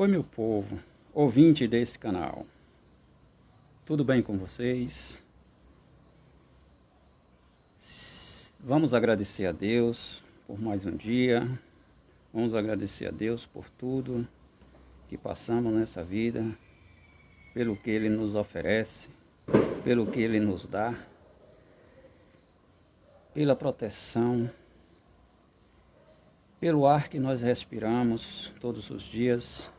Oi, meu povo, ouvinte desse canal. Tudo bem com vocês? Vamos agradecer a Deus por mais um dia. Vamos agradecer a Deus por tudo que passamos nessa vida, pelo que Ele nos oferece, pelo que Ele nos dá, pela proteção, pelo ar que nós respiramos todos os dias,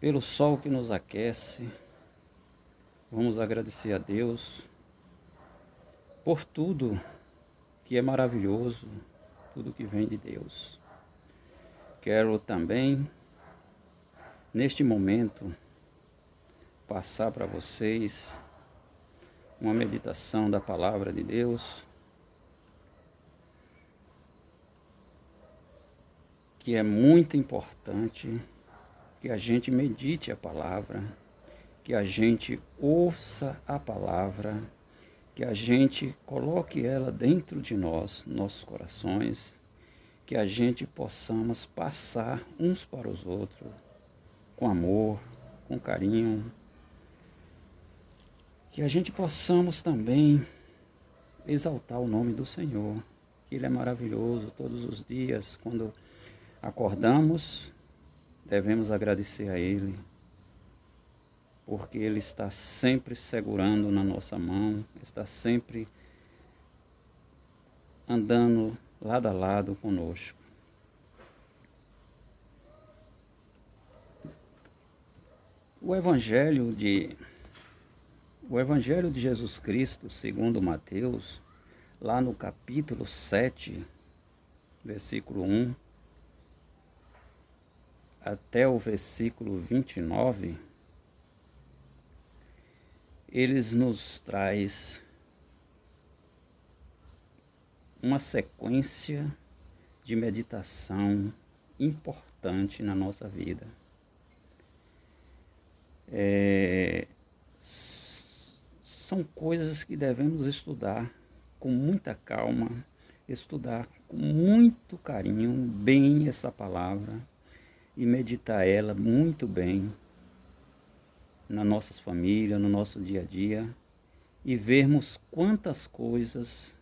pelo sol que nos aquece. Vamos agradecer a Deus por tudo que é maravilhoso, tudo que vem de Deus. Quero também, neste momento, passar para vocês uma meditação da Palavra de Deus, que é muito importante que a gente medite a Palavra, que a gente ouça a Palavra, que a gente coloque ela dentro de nós, nossos corações, que a gente possamos passar uns para os outros, com amor, com carinho, que a gente possamos também exaltar o nome do Senhor, que Ele é maravilhoso todos os dias. Quando acordamos, devemos agradecer a Ele, porque Ele está sempre segurando na nossa mão, está sempre andando lado a lado conosco. O Evangelho de Jesus Cristo, segundo Mateus, lá no capítulo 7, versículo 1, até o versículo 29, eles nos traz uma sequência de meditação importante na nossa vida. São coisas que devemos estudar com muita calma, estudar com muito carinho, bem essa palavra, e meditar ela muito bem nas nossas famílias, no nosso dia a dia, e vermos quantas coisas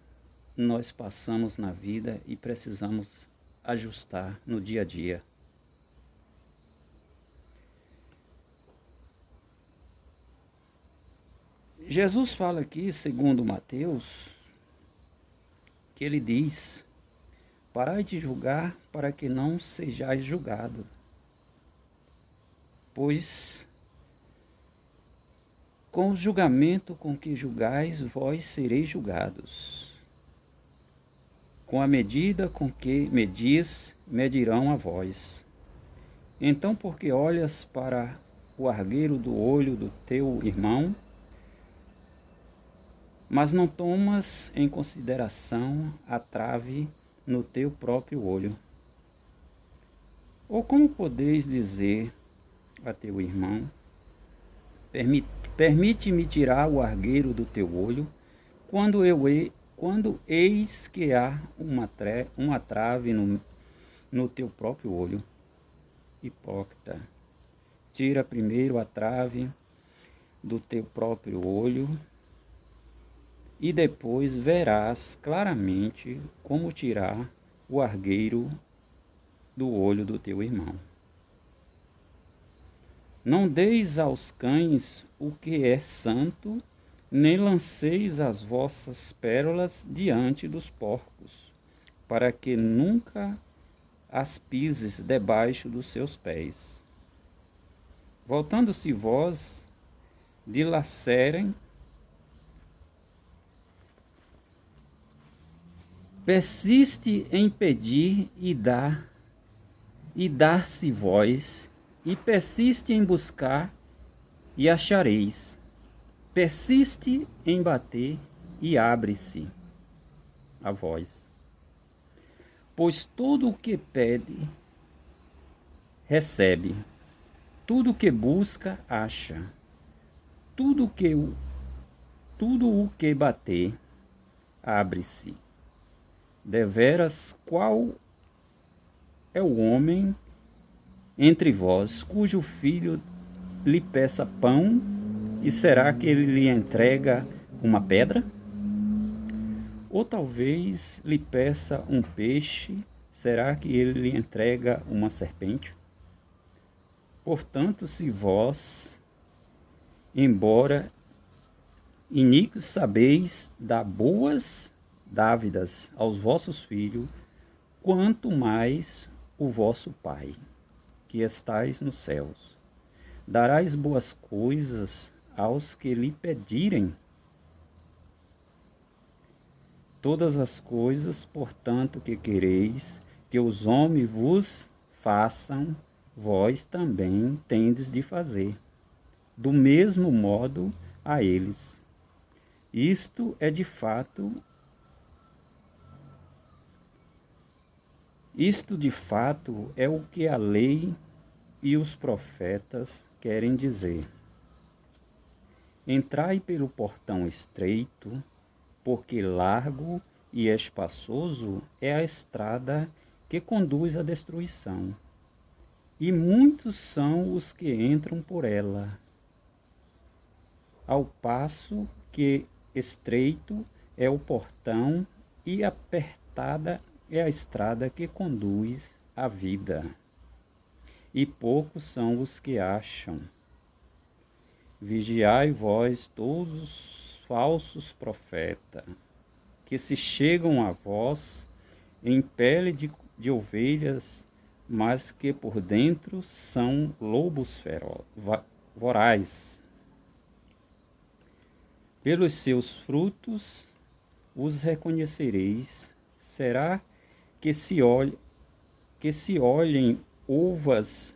nós passamos na vida e precisamos ajustar no dia a dia. Jesus fala aqui, segundo Mateus, que ele diz: parai de julgar para que não sejais julgado, pois com o julgamento com que julgais, vós sereis julgados. Com a medida com que medis, medirão a vós. Então, porque olhas para o argueiro do olho do teu irmão, mas não tomas em consideração a trave no teu próprio olho? Ou como podeis dizer a teu irmão: permite-me tirar o argueiro do teu olho, quando eis que há uma trave no teu próprio olho? Hipócrita, tira primeiro a trave do teu próprio olho, e depois verás claramente como tirar o argueiro do olho do teu irmão. Não deis aos cães o que é santo, nem lanceis as vossas pérolas diante dos porcos, para que nunca as pises debaixo dos seus pés. Voltando-se vós, dilacerem, persiste em pedir e dar-se vós, e persiste em buscar e achareis. Persiste em bater e abre-se a vós. Pois tudo o que pede, recebe. Tudo o que busca, acha. Tudo o que bater, abre-se. Deveras, qual é o homem entre vós, cujo filho lhe peça pão, e será que ele lhe entrega uma pedra? Ou talvez lhe peça um peixe, será que ele lhe entrega uma serpente? Portanto, se vós, embora iníquos, sabeis dar boas dávidas aos vossos filhos, quanto mais o vosso Pai, que estais nos céus, darás boas coisas aos que lhe pedirem. Todas as coisas, portanto, que quereis que os homens vos façam, vós também tendes de fazer, do mesmo modo a eles. Isto de fato é o que a lei e os profetas querem dizer. Entrai pelo portão estreito, porque largo e espaçoso é a estrada que conduz à destruição, e muitos são os que entram por ela, ao passo que estreito é o portão e apertada é a estrada que conduz à vida, e poucos são os que acham. Vigiai vós todos os falsos profetas, que se chegam a vós em pele de ovelhas, mas que por dentro são lobos vorazes. Pelos seus frutos os reconhecereis. Será que se olhem uvas?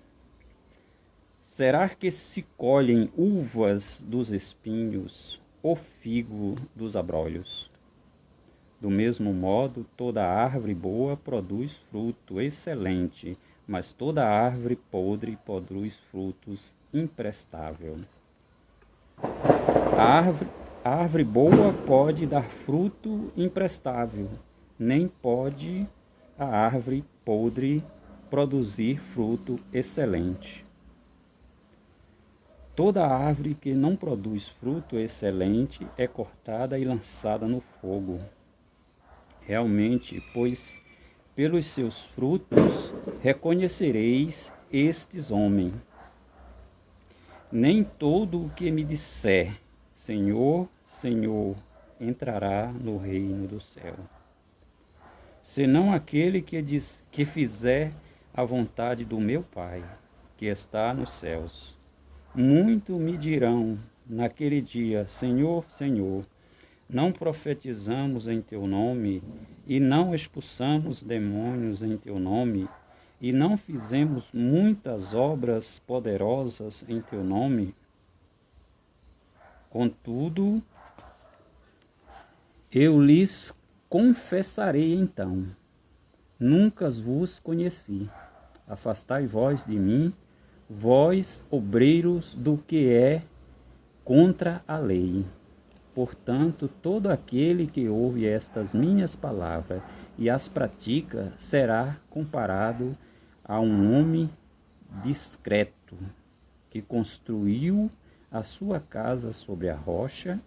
Será que se colhem uvas dos espinhos, ou figo dos abrolhos? Do mesmo modo, toda árvore boa produz fruto excelente, mas toda árvore podre produz frutos imprestáveis. A árvore boa pode dar fruto imprestável, nem pode a árvore podre produzir fruto excelente. Toda árvore que não produz fruto excelente é cortada e lançada no fogo. Realmente, pois pelos seus frutos reconhecereis estes homens. Nem todo o que me disser, Senhor, Senhor, entrará no reino do céu, senão aquele que fizer a vontade do meu Pai, que está nos céus. Muito me dirão naquele dia, Senhor, Senhor, não profetizamos em teu nome, e não expulsamos demônios em teu nome, e não fizemos muitas obras poderosas em teu nome? Contudo, eu lhes confessarei então, nunca vos conheci. Afastai vós de mim, vós obreiros do que é contra a lei. Portanto, todo aquele que ouve estas minhas palavras e as pratica será comparado a um homem discreto que construiu a sua casa sobre a rocha,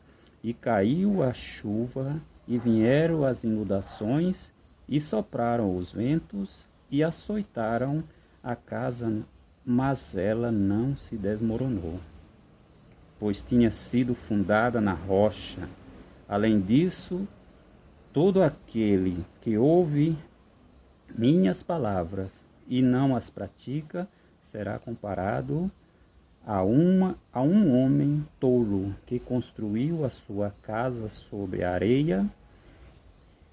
e caiu a chuva, e vieram as inundações, e sopraram os ventos, e açoitaram a casa, mas ela não se desmoronou, pois tinha sido fundada na rocha. Além disso, todo aquele que ouve minhas palavras e não as pratica será comparado a um homem tolo que construiu a sua casa sobre a areia,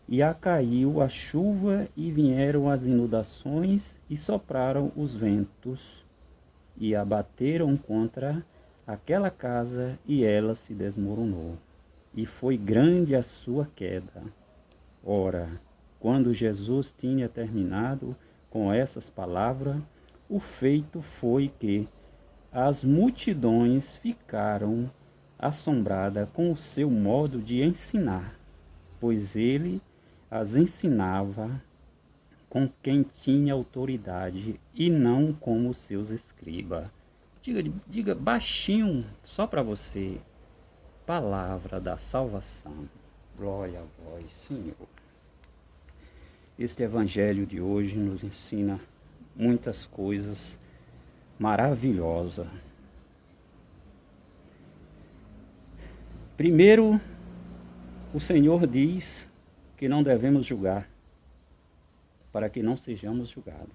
e caiu a chuva, e vieram as inundações, e sopraram os ventos, e abateram contra aquela casa, e ela se desmoronou, e foi grande a sua queda. Ora, quando Jesus tinha terminado com essas palavras, o feito foi que as multidões ficaram assombradas com o seu modo de ensinar, pois ele as ensinava com quem tinha autoridade e não como seus escribas. Diga baixinho, só para você. Palavra da salvação. Glória a vós, Senhor. Este evangelho de hoje nos ensina muitas coisas maravilhosas. Primeiro, o Senhor diz que não devemos julgar, para que não sejamos julgados.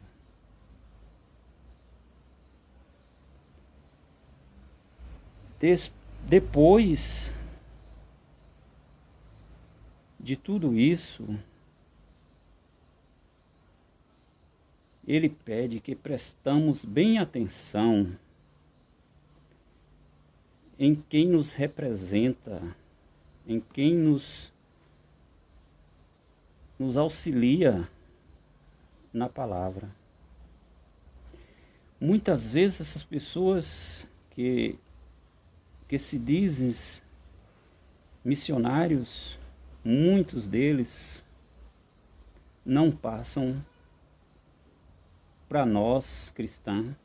Depois de tudo isso, ele pede que prestamos bem atenção em quem nos representa, em quem nos auxilia na palavra. Muitas vezes essas pessoas que se dizem missionários, muitos deles não passam para nós cristãos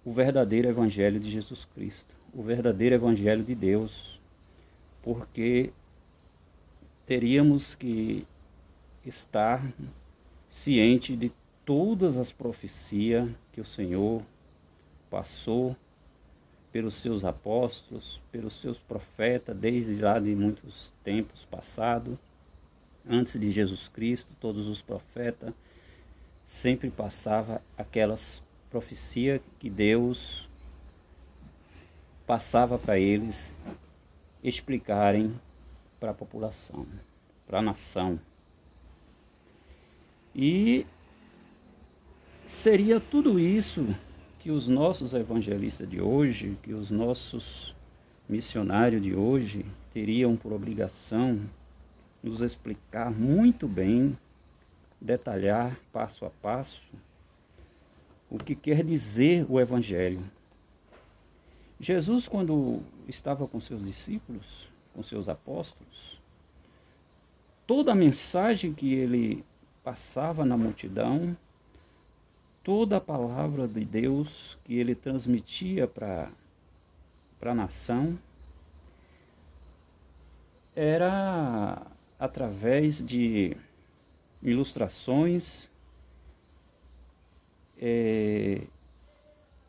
o verdadeiro evangelho de Jesus Cristo, o verdadeiro evangelho de Deus, porque teríamos que estar ciente de todas as profecias que o Senhor passou pelos seus apóstolos, pelos seus profetas, desde lá de muitos tempos passados, antes de Jesus Cristo. Todos os profetas sempre passavam aquelas profecias que Deus passava para eles explicarem para a população, para a nação. E seria tudo isso que os nossos evangelistas de hoje, que os nossos missionários de hoje teriam por obrigação nos explicar muito bem, detalhar passo a passo o que quer dizer o evangelho. Jesus, quando estava com seus discípulos, com seus apóstolos, toda a mensagem que ele passava na multidão, toda a palavra de Deus que ele transmitia para a nação, era através de ilustrações, e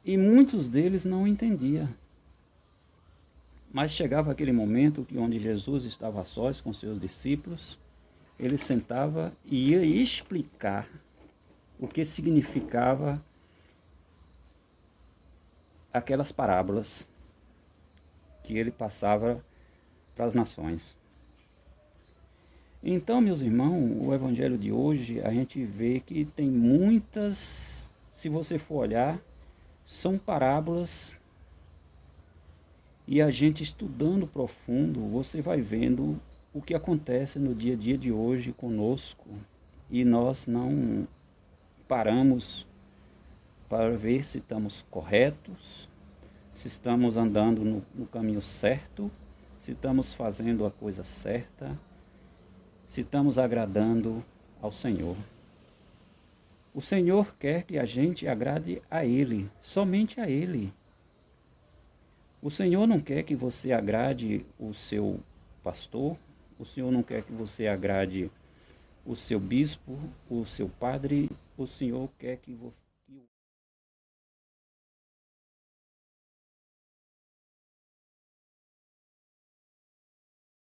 muitos deles não entendiam. Mas chegava aquele momento que onde Jesus estava a sós com seus discípulos, ele sentava e ia explicar o que significava aquelas parábolas que ele passava para as nações. Então, meus irmãos, o evangelho de hoje, a gente vê que tem muitas, se você for olhar, são parábolas, e a gente estudando profundo, você vai vendo o que acontece no dia a dia de hoje conosco, e nós não paramos para ver se estamos corretos, se estamos andando no caminho certo, se estamos fazendo a coisa certa, se estamos agradando ao Senhor. O Senhor quer que a gente agrade a Ele, somente a Ele. O Senhor não quer que você agrade o seu pastor, o Senhor não quer que você agrade o seu bispo, o seu padre, o Senhor quer que você